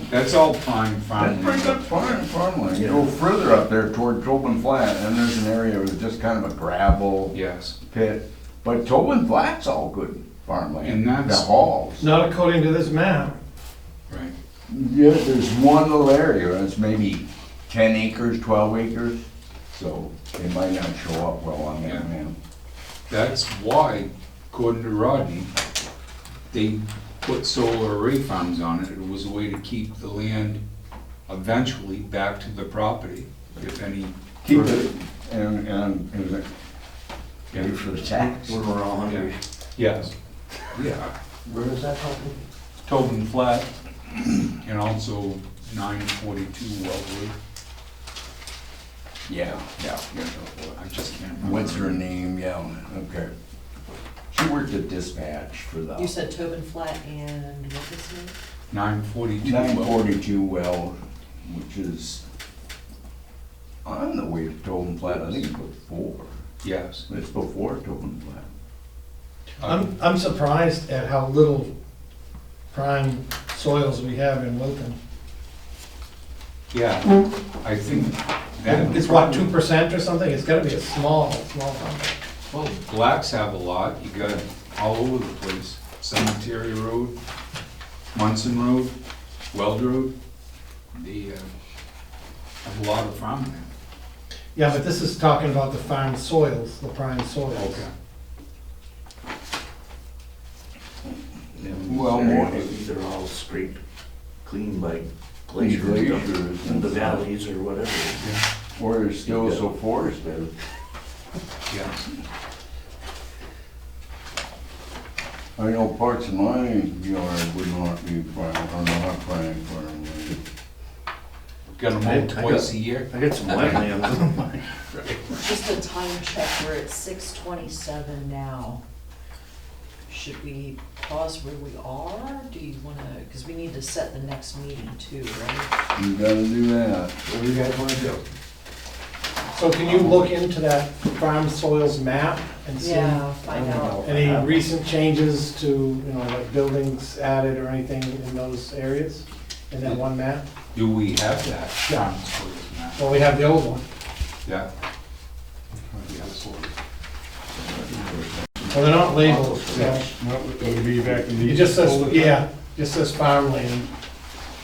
That's all prime that's farmland. pretty good farmland. You go further up there toward Tobin Flat, and there's an area with just kind of a gravel Yes. pit. But Tobin Flat's all good farmland. And that's- The halls. Not according to this map. Right. Yeah, there's one little area, it's maybe 10 acres, 12 acres, so it might not show up well on that map. That's why, according to Rodney, they put solar array farms on it. It was a way to keep the land eventually back to the property, if any. Keep it, and pay for the tax. When we're all hungry. Yes. Yeah. where is that property? Tobin Flat, and also 942 Wellwood. Yeah. I just can't remember. What's her name, yeah, okay. She worked at dispatch for the. You said Tobin Flat and what was it? 942 Wellwood. 942 well, which is on the way to Tobin Flat, I think it's before. Yes. It's before Tobin Flat. I'm surprised at how little prime soils we have in Wilton. Yeah, I think that. It's what, 2% or something? It's gotta be a small number. Well, blacks have a lot, you got all over the place, Cemetery Road, Munson Road, Weld Road, they have a lot of farmland. Yeah, but this is talking about the farm soils, the prime soils. Okay. And Well, they're- more- these are all scraped clean by glaciers and stuff, Glaciers in the and stuff. valleys or whatever. Or there's still so forested. Yeah. I know parts of my yard would not be prime, or not prime farmland. Got them I out got- twice a year. I got some wetlands on mine. Just a time check, we're at 6:27 now. Should we pause where we are? Do you wanna, because we need to set the next meeting too, right? You gotta do that. What do you guys wanna do? So can you look into that farm soils map and see Yeah, find out. any recent changes to, you know, like buildings added or anything in those areas? In that one map? Do we have that? Yeah. Farm soils map? Well, we have the old one. Yeah. Well, they're not labeled, so. No, it would be back in the. It just says, yeah, just says farmland.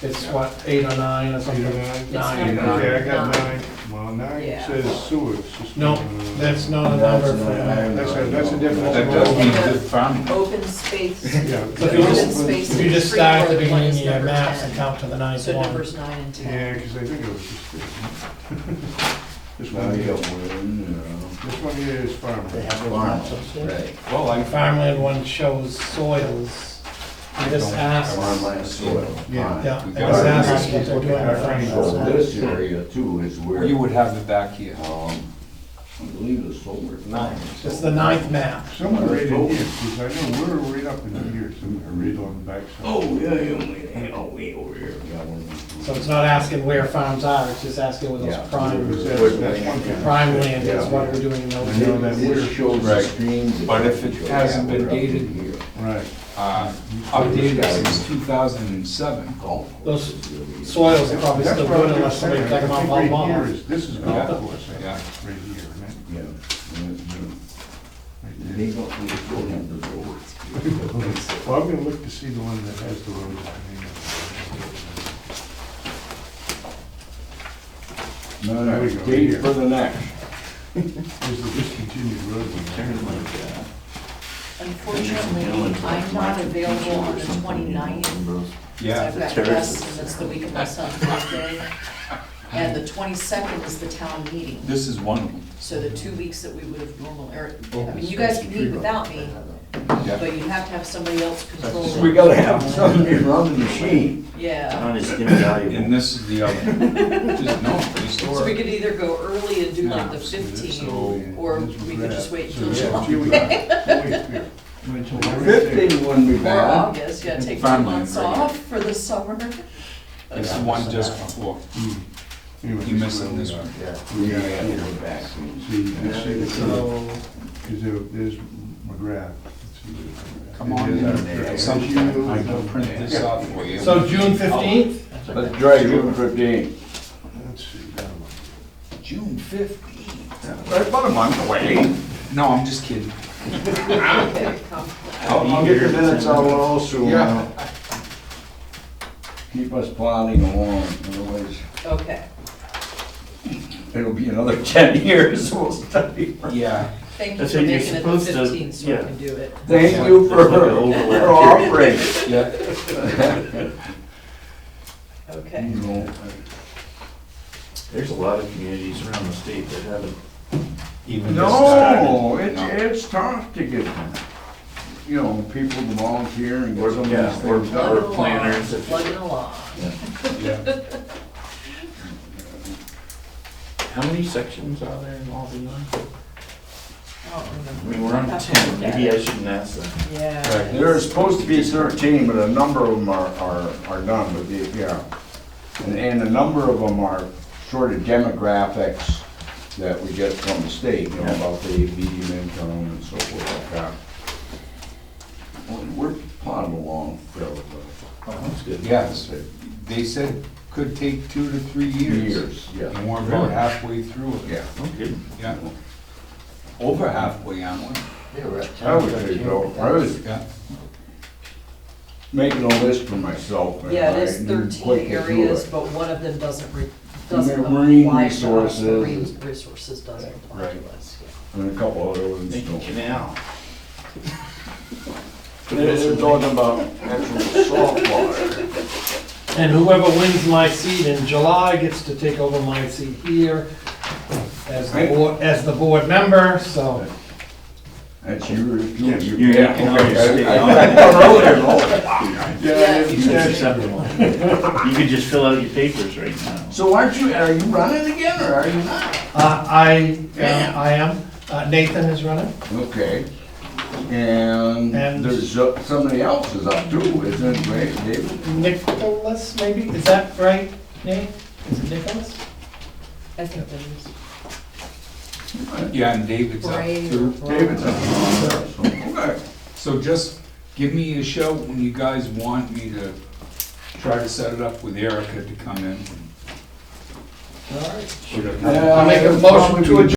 It's what, 8 or 9 or something? 8 or 9? Nine. number Okay, I got nine. 9. Well, 9 Yeah. says sewage. No, that's not a number for that. That's a different. That does mean good farming. Open space, Yeah. So if you open just, space. if you just free start at the road one beginning is of your number maps 10. and count to the ninth So one. numbers 9 and 10. Yeah, because I think it was just this Now one you here. got one, This one here is farm. They have those maps upstairs? Right. Well, The I farmland one shows soils. I just asked, Farmland soil. Yeah. yeah, We I got just it. asked what they're doing. Our with friend that. So this area too is where, you would have it back here. I believe the solar. It's the ninth map. Somewhere right in here, because I know we're right up in here, somewhere right on the back side. Oh, yeah, way over here. Yeah, So it's not asking where farms are, it's just asking where Yeah. those prime, That's one thing. prime land is, Yeah. what we're doing in those I know areas. that This shows the Right. streams. But if it hasn't been We're up in dated- here. Right. Updated since 2007. Golf Those course is really- soils are probably That's still what good I'm unless somebody saying. take them I off think all right along. here is, this is Yeah. golf course, I think, Yeah. right here, right? Yeah. Right They there. don't have the roads. Well, I'm gonna look to see the one that has the roads. No, There no, we go, date here. for the next. There's the discontinued road. Turn like that. Unfortunately, I'm not available on the 29th. Yeah. I've got guests, and it's the week of my son's birthday. And the 22nd is the town meeting. This is one of them. So the 2 weeks that we would have normally, or, I mean, you guys can meet without me, Yeah. but you'd have to have somebody else control it. We gotta have somebody run the machine. Yeah. John is And invaluable. this is the other. Just no, just So we could either go early and do like the Yeah. 15th, or we could just wait So, until yeah, July. 2 weeks. Wait till 15 wouldn't be Or bad. August, yeah, take 2 Farmland, months right. off for the summer. It's the one just before. Anyway, You missing this one. Yeah. Yeah, yeah, we're back. See, this is, So, there's McGrath. Let's see what- Come on in, I can print this off for you. so June 15th? Let's try June 15. Let's see. June 15th. Right about a month away. No, I'm just kidding. Okay, come. I'll get the minutes out also. Yeah. Keep us plodding along, otherwise Okay, it'll be another 10 years we'll study. Yeah. thank you That's for what you're making it the supposed to- 15th so I yeah. can do it. Thank you for There's like an overlap here. offering. Yeah. Okay, You know, There's a lot of communities around the state that haven't. Even no, this started. it's tough to get, you know, people to volunteer and get some of Yeah, these or- things plugging done. along, planners, if- plugging along. Yeah. How many sections are there in all the line? I don't remember. I mean, we're on Have to 10, look at maybe I it. shouldn't ask that. Yeah. There's supposed to be 13, but a number of them are done, but they, yeah. And a number of them are sort of demographics that we get from the state, you know, about the medium income and so forth like that. We're plodding along fairly well. Oh, that's good. Yes, they said could take 2 to 3 years. Years, yeah. And we're about halfway through it. Yeah. Okay. Yeah. Over halfway, aren't we? Yeah, we're at I would 10, say 13. so. I was Yeah. making a list for myself. and Yeah, it I is didn't 13 quite get through areas, it. but one of them doesn't Doesn't Marine apply to us. resources. Marine resources doesn't apply Right. to us, yeah. And a couple other ones. Make a canal. They're talking about actual salt water. And whoever wins my seat in July gets to take over my seat here as the board member, so. That's yours, too. You can always stay I on. thought earlier, no. It's acceptable. You could just fill out your papers right now. So are you running again, or are you not? I am. Nathan is running. Okay. And And- there's somebody else is up too, isn't it, right, David? Nicholas, maybe? Is that right, Nate? Is it Nicholas? I think that is Yeah, and David's up Bray too. or. David's up. Okay. So just give me a shout when you guys want me to try to set it up with Erica to come in. All right. Put it- Yeah, I'll make a it'll motion probably to be adjourn.